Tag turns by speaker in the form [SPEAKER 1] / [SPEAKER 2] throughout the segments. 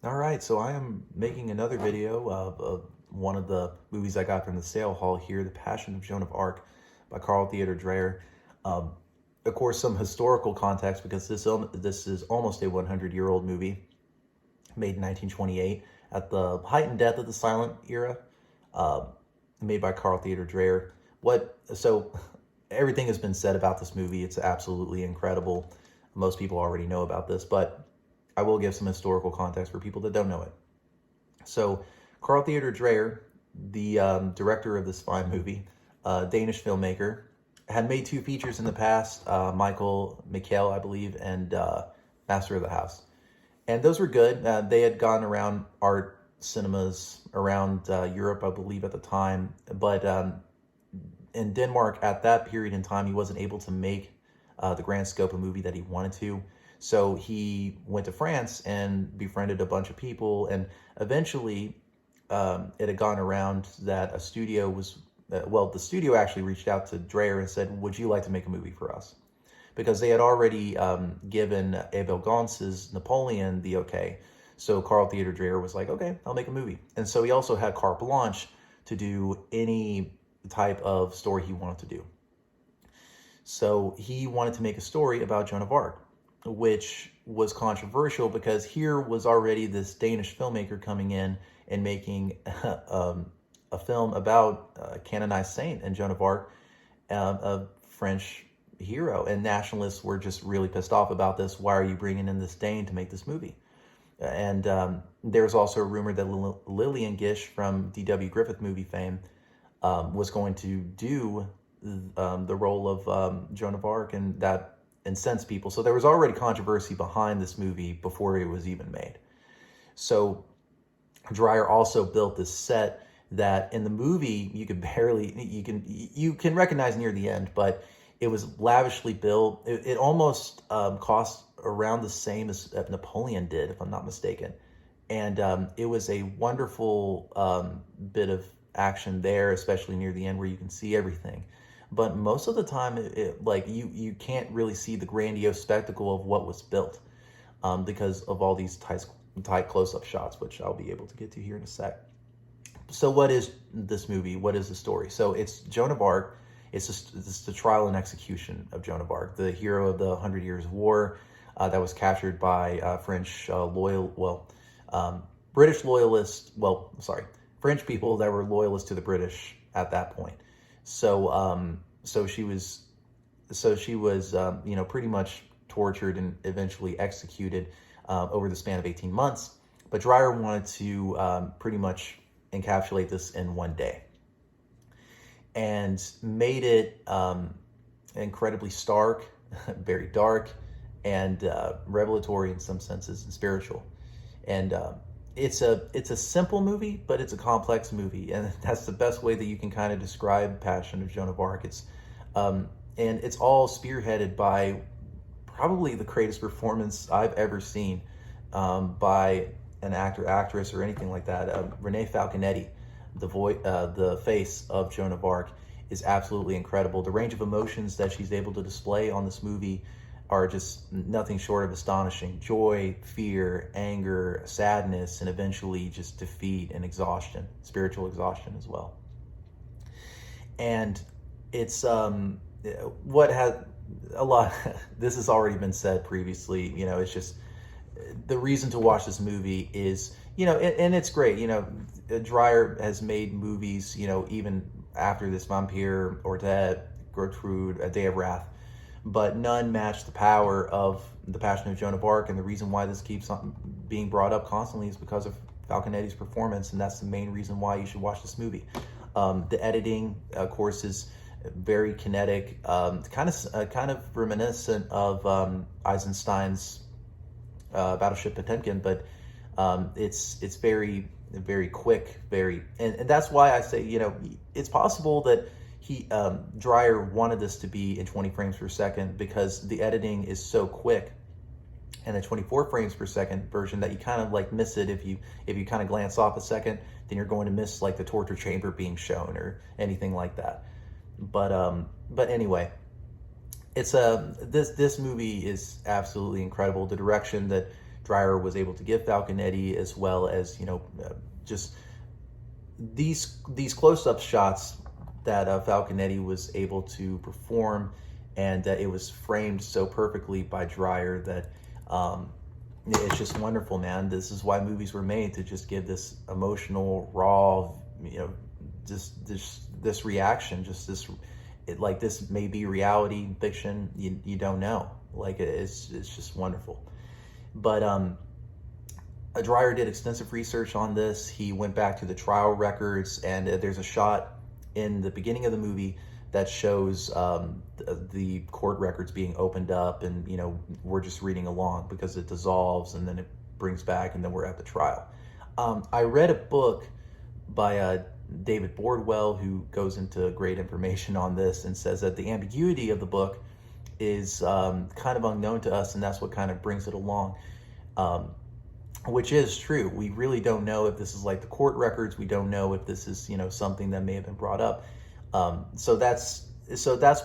[SPEAKER 1] All right, so I am making another video of one of the movies I got from the sale hall here, The Passion of Joan of Arc by Carl Theodor Dreyer. Um, of course, some historical context because this is almost a 100-year-old movie made in 1928 at the height and death of the silent era, uh, made by Carl Theodor Dreyer. So everything has been said about this movie. It's absolutely incredible. Most people already know about this, but I will give some historical context for people that don't know it. So, Carl Theodor Dreyer, the director of this fine movie, Danish filmmaker, had made two features in the past, Michael, I believe, and Master of the House. And those were good. They had gone around art cinemas around Europe, I believe, at the time. But in Denmark, at that period in time, he wasn't able to make the grand scope of movie that he wanted to. So he went to France and befriended a bunch of people, and eventually it had gone around that a studio was, the studio actually reached out to Dreyer and said, would you like to make a movie for us? Because they had already given Abel Gance's Napoleon the okay. So Carl Theodor Dreyer was like, okay, I'll make a movie. And so he also had carte blanche to do any type of story he wanted to do. So he wanted to make a story about Joan of Arc, which was controversial because here was already this Danish filmmaker coming in and making a film about a canonized saint and Joan of Arc, a French hero. And nationalists were just really pissed off about this. Why are you bringing in this Dane to make this movie? And there's also a rumor that Lillian Gish from D.W. Griffith movie fame was going to do the role of Joan of Arc, and that incensed people. So there was already controversy behind this movie before it was even made. So Dreyer also built this set that in the movie you can recognize near the end, but it was lavishly built. It almost cost around the same as Napoleon did, if I'm not mistaken. And it was a wonderful bit of action there, especially near the end where you can see everything. But most of the time, you can't really see the grandiose spectacle of what was built because of all these tight close-up shots, which I'll be able to get to here in a sec. So what is this movie? What is the story? So it's Joan of Arc. It's the trial and execution of Joan of Arc, the hero of the 100 Years' War that was captured by British loyalists. French people that were loyalists to the British at that point. So she was pretty much tortured and eventually executed over the span of 18 months. But Dreyer wanted to pretty much encapsulate this in one day, and made it incredibly stark, very dark, and revelatory in some senses, and spiritual. And it's a simple movie, but it's a complex movie, and that's the best way that you can kind of describe Passion of Joan of Arc. And it's all spearheaded by probably the greatest performance I've ever seen by an actor, actress, or anything like that. Renee Falconetti, the face of Joan of Arc, is absolutely incredible. The range of emotions that she's able to display on this movie are just nothing short of astonishing. Joy, fear, anger, sadness, and eventually just defeat and exhaustion, spiritual exhaustion as well. And it's what has a lot, this has already been said previously, it's just the reason to watch this movie is, and it's great, Dreyer has made movies, even after this, Vampire, Ordet, Gertrude, A Day of Wrath, but none match the power of The Passion of Joan of Arc. And the reason why this keeps on being brought up constantly is because of Falconetti's performance, and that's the main reason why you should watch this movie. The editing, of course, is very kinetic, kind of reminiscent of Eisenstein's Battleship Potemkin, but it's very, very quick, and that's why I say, it's possible that Dreyer wanted this to be in 20 frames per second because the editing is so quick, and the 24 frames per second version, that you kind of miss it. If you kind of glance off a second, then you're going to miss the torture chamber being shown or anything like that. But anyway, it's this movie is absolutely incredible. The direction that Dreyer was able to give Falconetti, as well as, just these close-up shots that Falconetti was able to perform, and it was framed so perfectly by Dreyer that it's just wonderful, man. This is why movies were made, to just give this emotional, raw, just this reaction, just this, like, this may be reality, fiction, you don't know. Like, it's just wonderful. But Dreyer did extensive research on this. He went back to the trial records, and there's a shot in the beginning of the movie that shows the court records being opened up, and we're just reading along because it dissolves and then it brings back, and then we're at the trial. I read a book by David Bordwell, who goes into great information on this, and says that the ambiguity of the book is kind of unknown to us, and that's what kind of brings it along, which is true. We really don't know if this is like the court records. We don't know if this is something that may have been brought up. So that's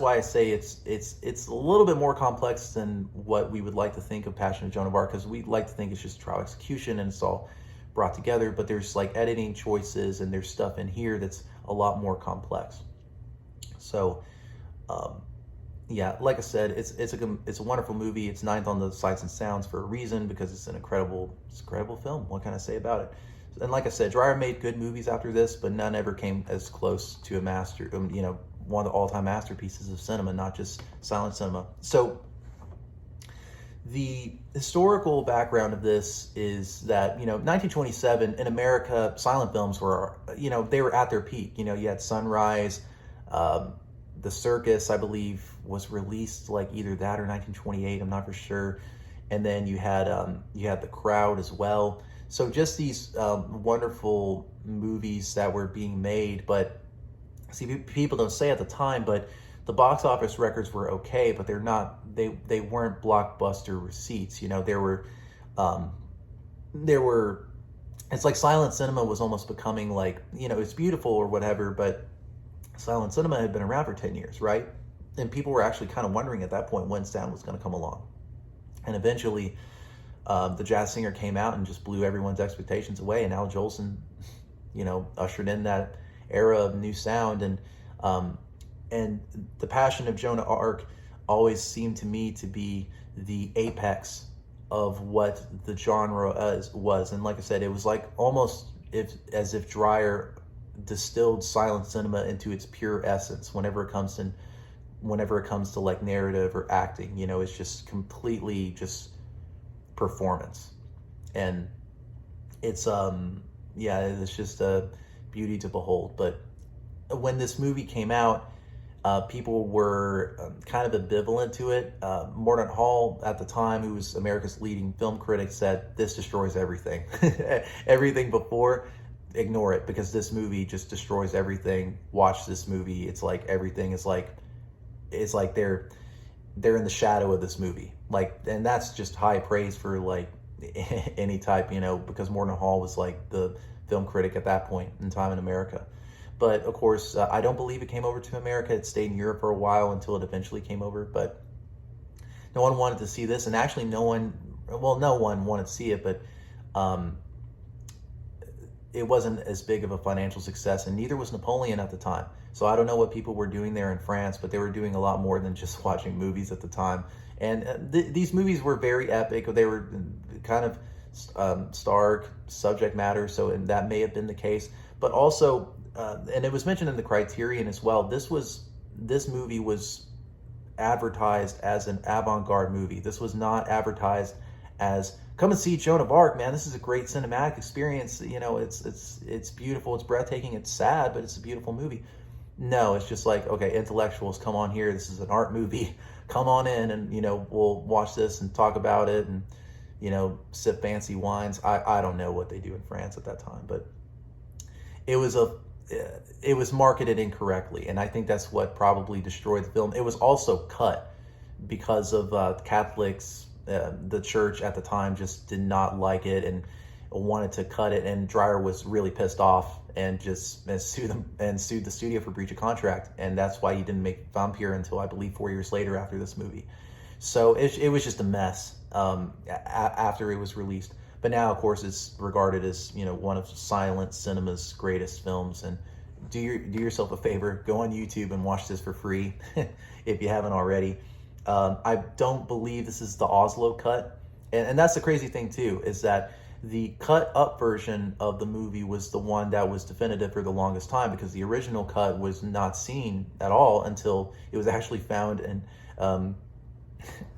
[SPEAKER 1] why I say it's a little bit more complex than what we would like to think of Passion of Joan of Arc, because we like to think it's just trial execution and it's all brought together, but there's like editing choices and there's stuff in here that's a lot more complex. So yeah, like I said, it's a wonderful movie. It's 9th on the Sights and Sounds for a reason, because it's an incredible film. What can I say about it? And like I said, Dreyer made good movies after this, but none ever came as close to a master, one of the all-time masterpieces of cinema, not just silent cinema. So the historical background of this is that, 1927 in America, silent films were, they were at their peak. You had Sunrise, The Circus, I believe, was released like either that or 1928. I'm not for sure. And then you had The Crowd as well. So just these wonderful movies that were being made. But see, people don't say at the time, but the box office records were okay, but they're not. They weren't blockbuster receipts. There were. It's like silent cinema was almost becoming like, it's beautiful or whatever, but silent cinema had been around for 10 years, right? And people were actually kind of wondering at that point when sound was going to come along. And eventually, the Jazz Singer came out and just blew everyone's expectations away. And Al Jolson, ushered in that era of new sound. And the Passion of Joan of Arc always seemed to me to be the apex of what the genre was. And like I said, it was like almost as if Dreyer distilled silent cinema into its pure essence whenever it comes to like narrative or acting. It's just completely just performance, and it's it's just a beauty to behold. But when this movie came out, people were kind of ambivalent to it. Mordaunt Hall at the time, who was America's leading film critic, said this destroys everything. Everything before, ignore it, because this movie just destroys everything. Watch this movie. It's like everything is like, it's like they're in the shadow of this movie. Like, and that's just high praise for like any type, because Mordaunt Hall was like the film critic at that point in time in America. But of course, I don't believe it came over to America. It stayed in Europe for a while until it eventually came over. But no one wanted to see this, and actually no one wanted to see it, but it wasn't as big of a financial success, and neither was Napoleon at the time. So I don't know what people were doing there in France, but they were doing a lot more than just watching movies at the time. And these movies were very epic. They were kind of stark subject matter, so and that may have been the case. But also, and it was mentioned in the Criterion as well, this movie was advertised as an avant-garde movie. This was not advertised as, come and see Joan of Arc, man. This is a great cinematic experience. It's beautiful. It's breathtaking. It's sad, but it's a beautiful movie. No, it's just like, okay, intellectuals, come on here. This is an art movie. Come on in, and we'll watch this and talk about it, and sip fancy wines. I don't know what they do in France at that time, but it was marketed incorrectly, and I think that's what probably destroyed the film. It was also cut because of Catholics. The church at the time just did not like it and wanted to cut it, and Dreyer was really pissed off and sued the studio for breach of contract, and that's why he didn't make Vampire until I believe 4 years later after this movie. So it was just a mess. after it was released. But now, of course, it's regarded as, you know, one of silent cinema's greatest films. And do yourself a favor, go on YouTube and watch this for free if you haven't already. I don't believe this is the Oslo cut, and that's the crazy thing too, is that the cut up version of the movie was the one that was definitive for the longest time, because the original cut was not seen at all until it was actually found in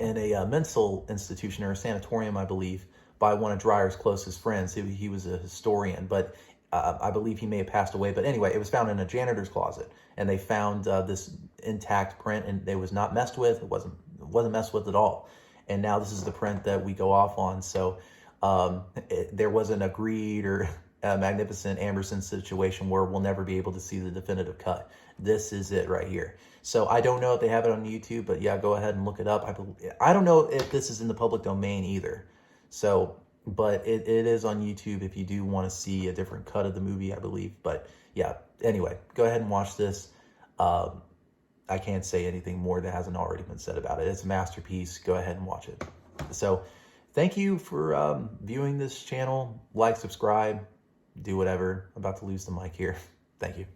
[SPEAKER 1] a mental institution or a sanatorium, I believe, by one of Dreyer's closest friends. He was a historian, but I believe he may have passed away. But anyway, it was found in a janitor's closet, and they found this intact print, and it was not messed with. It wasn't messed with at all. And now this is the print that we go off on. So there wasn't a Greed or a Magnificent Amberson situation where we'll never be able to see the definitive cut. This is it right here. So I don't know if they have it on YouTube, but yeah, go ahead and look it up. I don't know if this is in the public domain either. So, but it is on YouTube if you do want to see a different cut of the movie, I believe. But yeah, anyway, go ahead and watch this. I can't say anything more that hasn't already been said about it. It's a masterpiece. Go ahead and watch it. So thank you for viewing this channel. Like, subscribe, do whatever. I'm about to lose the mic here. Thank you.